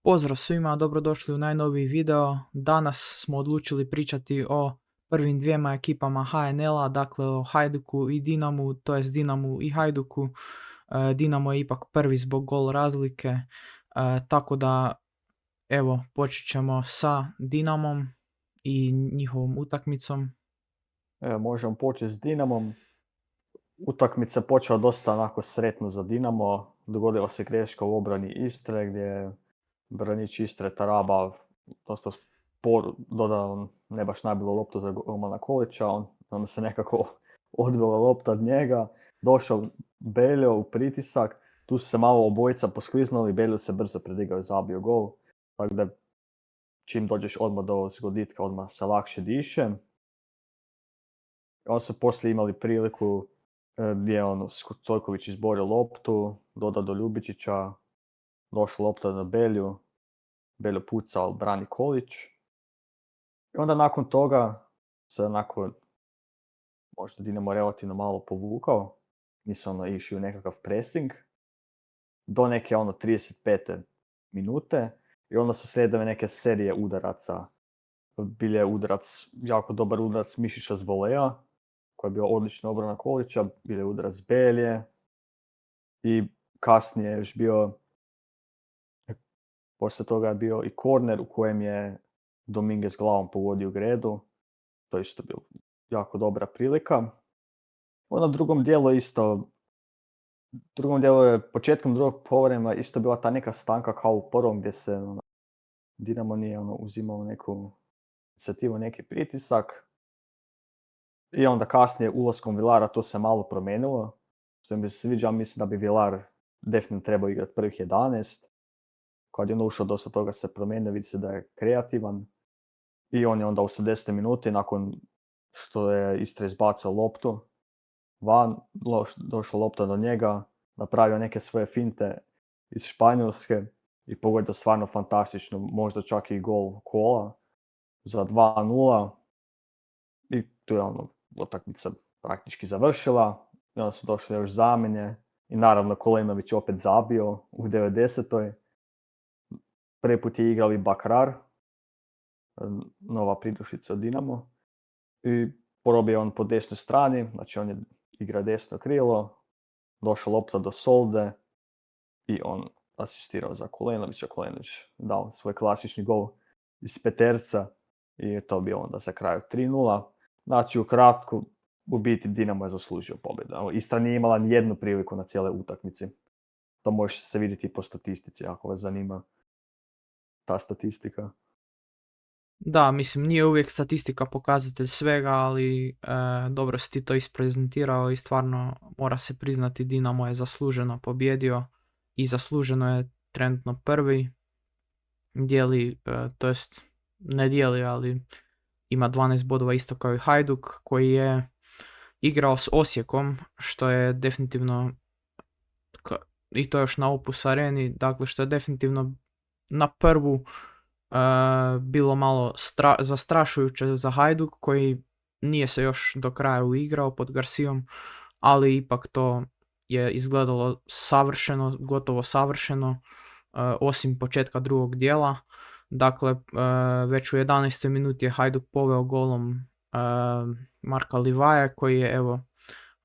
Pozdrav svima, dobrodošli u najnoviji video. Danas smo odlučili pričati o prvim dvijema ekipama HNL-a, dakle o Hajduku i Dinamu, to jest Dinamu i Hajduku. Dinamo je ipak prvi zbog gol razlike, tako da evo počet ćemo sa Dinamom i njihovom utakmicom. Evo, možemo početi s Dinamom. Utakmica počela dosta onako sretno za Dinamo. Dogodila se greška u obrani Istre gdje je branič Istre Taraba dosta dodao ne baš najbolju loptu za golmana Kolića. Onda se nekako odbila lopta od njega. Došao Beljo u pritisak. Tu su se malo obojica poskliznuli. Beljo se brzo predigao i zabio gol. Tako da čim dođeš odmah do zgoditka, odmah se lakše diše. Oni su poslije imali priliku gdje je Stojković izborio loptu, dodao do Ljubičića, došla lopta na Belju, Beljo pucao, brani Kolić. I onda nakon toga se onako možda Dinamo relativno malo povukao, nisu išli u nekakav pressing, do neke 35. minute i onda su slijedile neke serije udaraca. Bil je udarac, jako dobar udarac Mišića z voleja, koji je bio odlična obrana Kolića, bio je udarac Belje i kasnije je još bio, poslije toga je bio i korner u kojem je Dominguez glavom pogodio Gredu, to je isto bilo jako dobra prilika. Na drugom dijelu je početkom drugog poluvremena isto bila ta neka stanka kao u prvom gdje se Dinamo nije uzimao neku inicijativu, neki pritisak. I onda kasnije ulaskom Vilara to se malo promijenilo. Što mi se sviđa, mislim da bi Vilar definitivno trebao igrati prvih 11. Kad je ušao, dosta toga se promijenio, vidi se da je kreativan. I on je onda u 70. minuti, nakon što je Istra izbacao loptu van, došla lopta do njega, napravio neke svoje finte iz Španjolske i pogodio stvarno fantastično, možda čak i gol kola za 2-0. I tu je utakmica praktički završila. I onda su došle još zamjene. I naravno Kolenović opet zabio u 90. Prvi put je igrali Bakrar, nova pridušica od Dinamo. I porobio on po desnoj strani, znači on je igra desno krilo. Došla lopta do Solde i on asistirao za Kolenovića. Kolenović dao svoj klasični gol iz peterca i to bi onda za kraju 3-0. Znači, ukratko, u biti Dinamo je zaslužio pobjedu. Istra nije imala ni jednu priliku na cijele utakmici. To može se vidjeti po statistici, ako vas zanima ta statistika. Da, mislim, nije uvijek statistika pokazatelj svega, ali dobro si ti to isprezentirao i stvarno mora se priznati Dinamo je zasluženo pobjedio i zasluženo je trenutno prvi. Dijeli, to jest ne dijeli, ali ima 12 bodova isto kao i Hajduk koji je igrao s Osijekom, što je definitivno, i to još na Opus Areni, dakle što je definitivno na prvu bilo malo zastrašujuće za Hajduk koji nije se još do kraja uigrao pod Garcijom, ali ipak to je izgledalo savršeno, gotovo savršeno, osim početka drugog dijela. Dakle, već u 11. minuti je Hajduk poveo golom Marka Livaja koji je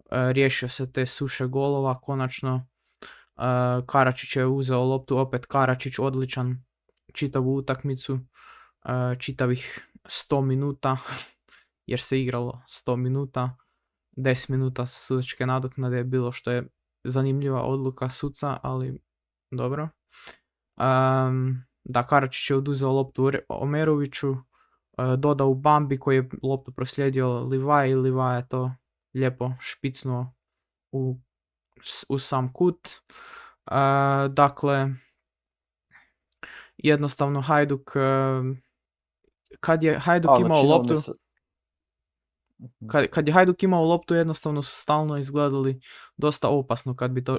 riješio se te suše golova konačno. Karačić je uzeo loptu, opet Karačić odličan čitavu utakmicu, čitavih 100 minuta, jer se igralo 100 minuta, 10 minuta sudačke nadoknade je bilo, što je zanimljiva odluka suca, ali dobro. Da, Karačić je oduzeo loptu Omeroviću, dodao u Bambi koji je loptu proslijedio Livaj i Livaj je to lijepo špicnuo u sam kut. Dakle, jednostavno Hajduk, kad je Hajduk imao loptu, kad je Hajduk imao loptu, jednostavno su stalno izgledali dosta opasno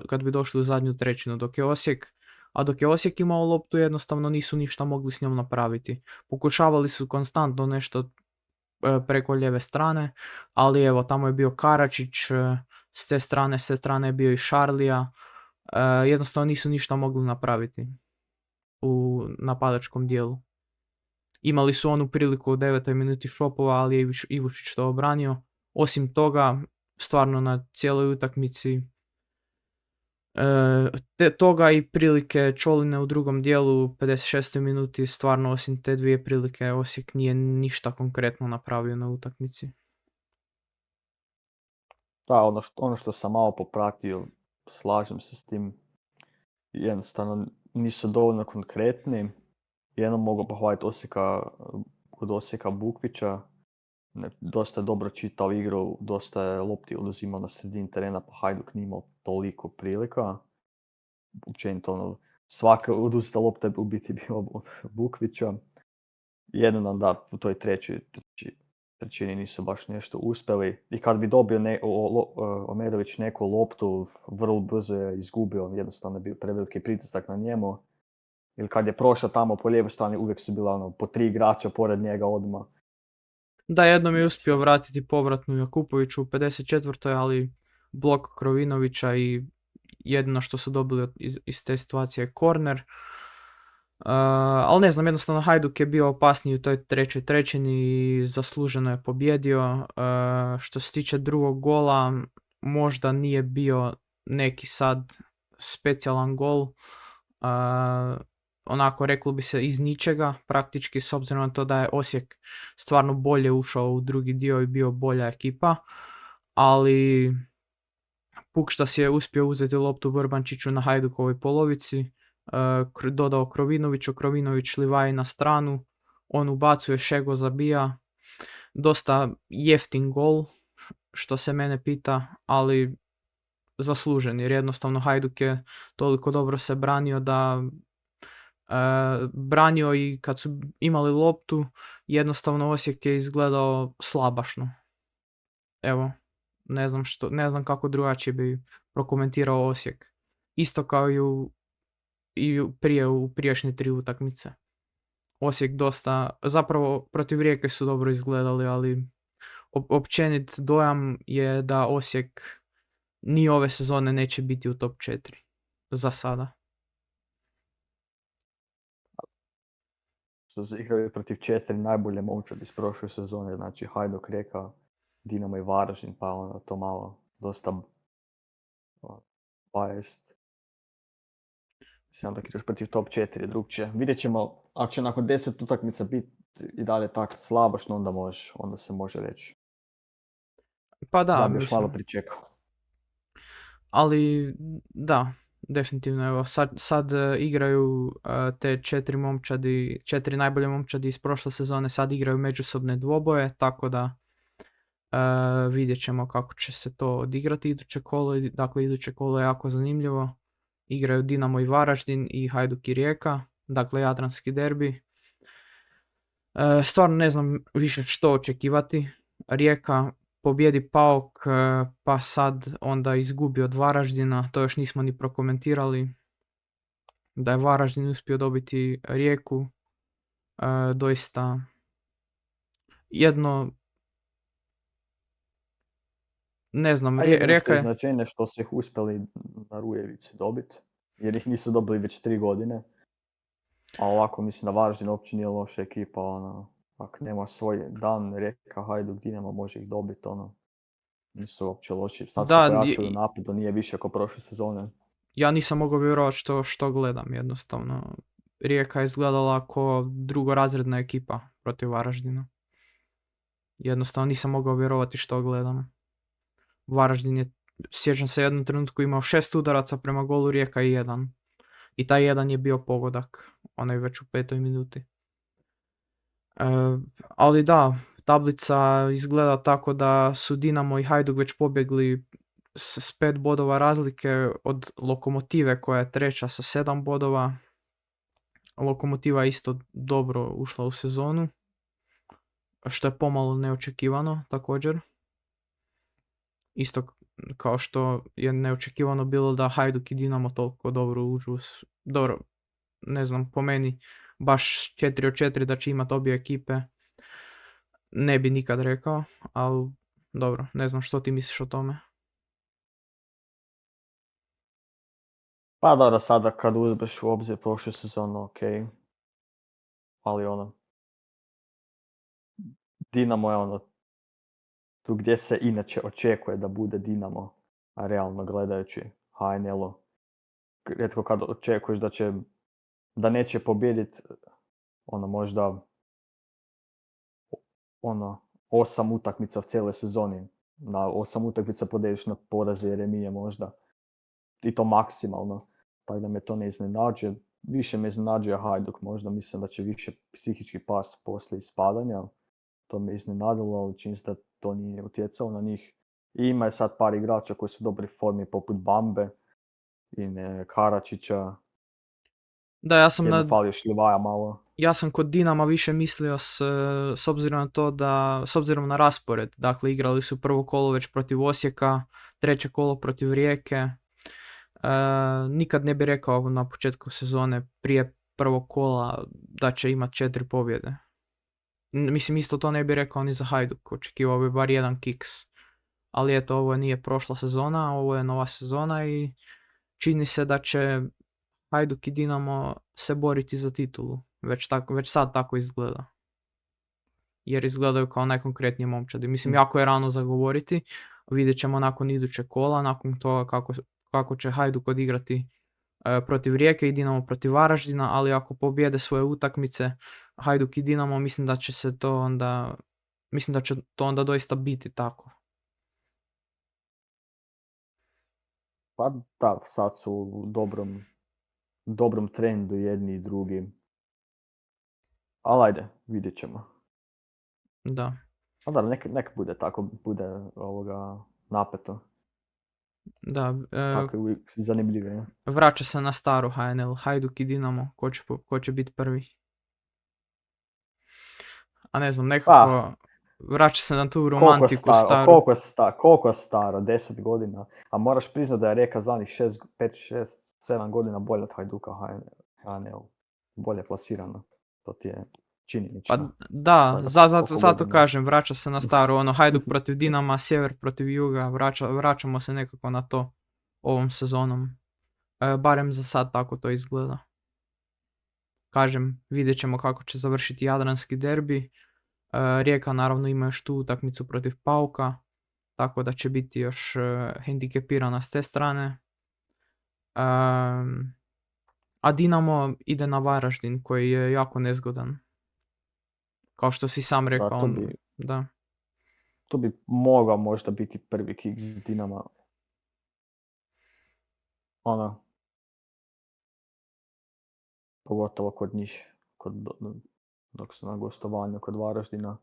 kad bi došli u zadnju trećinu, dok je Osijek imao loptu, jednostavno nisu ništa mogli s njom napraviti. Pokušavali su konstantno nešto preko lijeve strane, ali evo, tamo je bio Karačić, s te strane je bio i Šarlija, jednostavno nisu ništa mogli napraviti. u napadačkom dijelu. Imali su onu priliku u 9. minuti Šopova, ali je Ivušić to obranio. Osim toga, stvarno na cijeloj utakmici toga i prilike Čoline u drugom dijelu u 56. minuti, stvarno osim te dvije prilike Osijek nije ništa konkretno napravio na utakmici. Da, ono što sam malo popratio, slažem se s tim, jednostavno nisu dovoljno konkretni. Jedno mogu pohvaliti kod Osijeka Bukvića, dosta dobro čitao igru, dosta je lopti oduzimao na sredini terena, pa Hajduk nije imao toliko prilika. Općenito, svaka oduzeta lopta je u biti bila od Bukvića. Jedno da u toj trećini nisu baš nešto uspjeli. I kad bi dobio Omerović neku loptu, vrlo brzo je izgubio, jednostavno je bio preveliki pritisak na njemu. Ili kad je prošao tamo po lijevoj strani, uvijek su bila po 3 igrača pored njega odmah. Da, jednom je uspio vratiti povratnu Jakupoviću u 54. ali blok Krovinovića i jedino što su dobili iz te situacije je korner. Ali ne znam, jednostavno Hajduk je bio opasniji u toj trećoj trećini i zasluženo je pobjedio. Što se tiče drugog gola, možda nije bio neki sad specijalan gol. Onako reklo bi se iz ničega, praktički, s obzirom na to da je Osijek stvarno bolje ušao u drugi dio i bio bolja ekipa, ali Pukštas je uspio uzeti loptu Brbančiću na Hajdukovoj polovici, dodao Krovinoviću, Krovinović Livaj na stranu, on ubacuje, Šego zabija, dosta jeftin gol, što se mene pita, ali zaslužen, jer jednostavno Hajduk je toliko dobro se branio da branio i kad su imali loptu, jednostavno Osijek je izgledao slabašno. Evo, ne znam kako drugačije bi prokomentirao Osijek. Isto kao i u prijašnje 3 utakmice. Osijek dosta, zapravo protiv Rijeke su dobro izgledali, ali općenit dojam je da Osijek ni ove sezone neće biti u top 4. Za sada. Su igrali protiv 4 najbolje momčadi iz prošle sezone, znači Hajduk, Rijeka, Dinamo i Varaždin, pa to malo dosta biased. Sam da igraš protiv top 4 drugčije. Vidjet ćemo, ako će nakon 10 utakmica biti i dalje tako slabašno, onda se može reći. Pa da, Ja bi još mislim. malo pričekao. Ali da, definitivno, evo, sad igraju te 4 najbolje momčadi iz prošle sezone, sad igraju međusobne dvoboje, tako da vidjet ćemo kako će se to odigrati iduće kolo. Dakle, iduće kolo je jako zanimljivo. Igraju Dinamo i Varaždin i Hajduk i Rijeka, dakle jadranski derbi. Stvarno ne znam više što očekivati. Rijeka pobjedi Paok, pa sad onda izgubi od Varaždina, to još nismo ni prokomentirali. Da je Varaždin uspio dobiti Rijeku, doista jedno, ne znam, Rijeka je... Značenje što su ih uspjeli na Rujevici dobiti, jer ih nisu dobili već 3 godine. A ovako mislim da Varaždin uopće nije loša ekipa, ako nema svoj dan, Rijeka, Hajduk, Dinamo može ih dobiti, nisu uopće loši. Sad se pojačaju napadu, nije više kao prošle sezone. Ja nisam mogao vjerovati što gledam, jednostavno. Rijeka je izgledala kao drugorazredna ekipa protiv Varaždina. Jednostavno nisam mogao vjerovati što gledam. Varaždin je, sjećam se, jednom trenutku imao 6 udaraca prema golu, Rijeka 1. I taj 1 je bio pogodak, onaj već u 5. minuti. Ali da, tablica izgleda tako da su Dinamo i Hajduk već pobjegli s 5 bodova razlike od Lokomotive koja je treća sa 7 bodova. Lokomotiva je isto dobro ušla u sezonu, što je pomalo neočekivano također. Isto kao što je neočekivano bilo da Hajduk i Dinamo toliko dobro uđu. Dobro, ne znam, po meni baš 4 od 4 da će imati obje ekipe ne bi nikad rekao, ali dobro, ne znam što ti misliš o tome. Pa dobro, sada kad uzmeš u obzir prošlu sezonu, ok. Ali ono, Dinamo je ono, tu gdje se inače očekuje da bude Dinamo, a realno gledajući HNL-u. Rijetko kad očekuješ da neće pobijediti ono možda 8 utakmica u cijeloj sezoni. Na 8 utakmica podijeliš na poraze i remije možda. I to maksimalno. Tako da me to ne iznenađuje. Više me iznenađuje Hajduk, možda mislim da će više psihički pas poslije ispadanja. To me iznenadilo, ali čini se da to nije utjecalo na njih. I ima je sad par igrača koji su u dobroj formi, poput Bambe i Karačića. Da, Jedno fali još Livaja malo. ja sam kod Dinama više mislio s obzirom na to da, s obzirom na raspored, dakle igrali su prvo kolo već protiv Osijeka, treće kolo protiv Rijeke. Nikad ne bi rekao na početku sezone prije prvog kola da će imati 4 pobjede. Mislim, isto to ne bi rekao ni za Hajduk, očekivao bi bar jedan kiks. Ali eto, ovo nije prošla sezona, ovo je nova sezona i čini se da će Hajduk i Dinamo se boriti za titulu. Već sad tako izgleda. Jer izgledaju kao najkonkretnije momčadi. Mislim, jako je rano za govoriti. Vidjet ćemo nakon idućeg kola, nakon toga kako će Hajduk odigrati protiv Rijeke i Dinamo protiv Varaždina, ali ako pobjede svoje utakmice Hajduk i Dinamo, mislim da će to onda doista biti tako. Pa da, sad su u dobrom trendu jedni i drugi. Ali ajde, vidjet ćemo. Da. A da, nek bude tako, bude napeto. Da. Tako je uvijek zanimljivije. Vraća se na staru HNL, Hajduk i Dinamo, ko će biti prvi. A ne znam, nekako vraća se na tu romantiku staru. Koliko je staro, 10 godina. A moraš priznati da je Rijeka zadnjih 5-6-7 godina bolje od Hajduka HNL. Bolje plasirano. To ti je činjenično. Pa da, zato kažem, vraća se na staru. Ono, Hajduk protiv Dinama, sjever protiv juga, vraćamo se nekako na to ovom sezonom. Barem za sad tako to izgleda. Kažem, vidjet ćemo kako će završiti jadranski derbi. Rijeka naravno ima još tu utakmicu protiv Pauka, tako da će biti još hendikepirana s te strane. A Dinamo ide na Varaždin koji je jako nezgodan. Kao što si sam rekao. Da. To bi mogao možda biti prvi kick Dinama. Pogotovo kod njih, dok su na gostovanju kod Varaždina.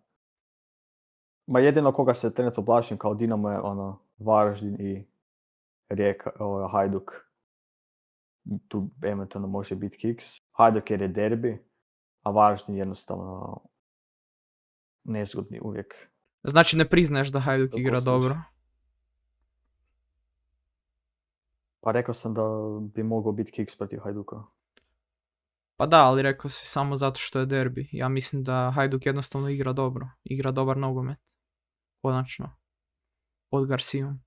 Ma jedino koga se trenutno plašim kao Dinamo je Varaždin i Rijeka, Hajduk. Tu eventualno može biti kiks. Hajduk jer je derbi, a Varaždin jednostavno nezgodni uvijek. Znači ne priznaješ da Hajduk igra dobro? Pa rekao sam da bi mogao biti kiks protiv Hajduka. Pa da, ali rekao si samo zato što je derbi. Ja mislim da Hajduk jednostavno igra dobro. Igra dobar nogomet. Konačno. Pod Garcijom.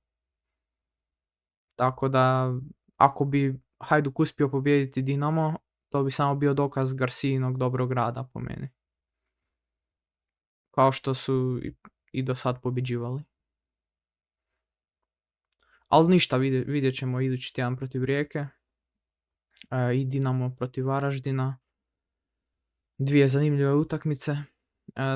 Tako da, ako bi Hajduk uspio pobijediti Dinamo, to bi samo bio dokaz Garcijinog dobrog rada po meni. Kao što su i do sad pobjeđivali. Ali ništa, vidjet ćemo idući tjedan protiv Rijeke. I Dinamo protiv Varaždina. 2 zanimljive utakmice.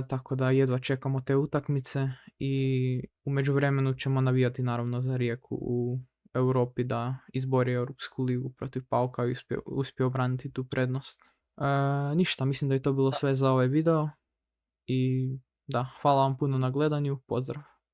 Tako da jedva čekamo te utakmice. I u međuvremenu ćemo navijati naravno za Rijeku u Europi da izbori Europsku ligu protiv Pauka i uspije obraniti tu prednost. Ništa, mislim da je to bilo sve za ovaj video. I da, hvala vam puno na gledanju, pozdrav.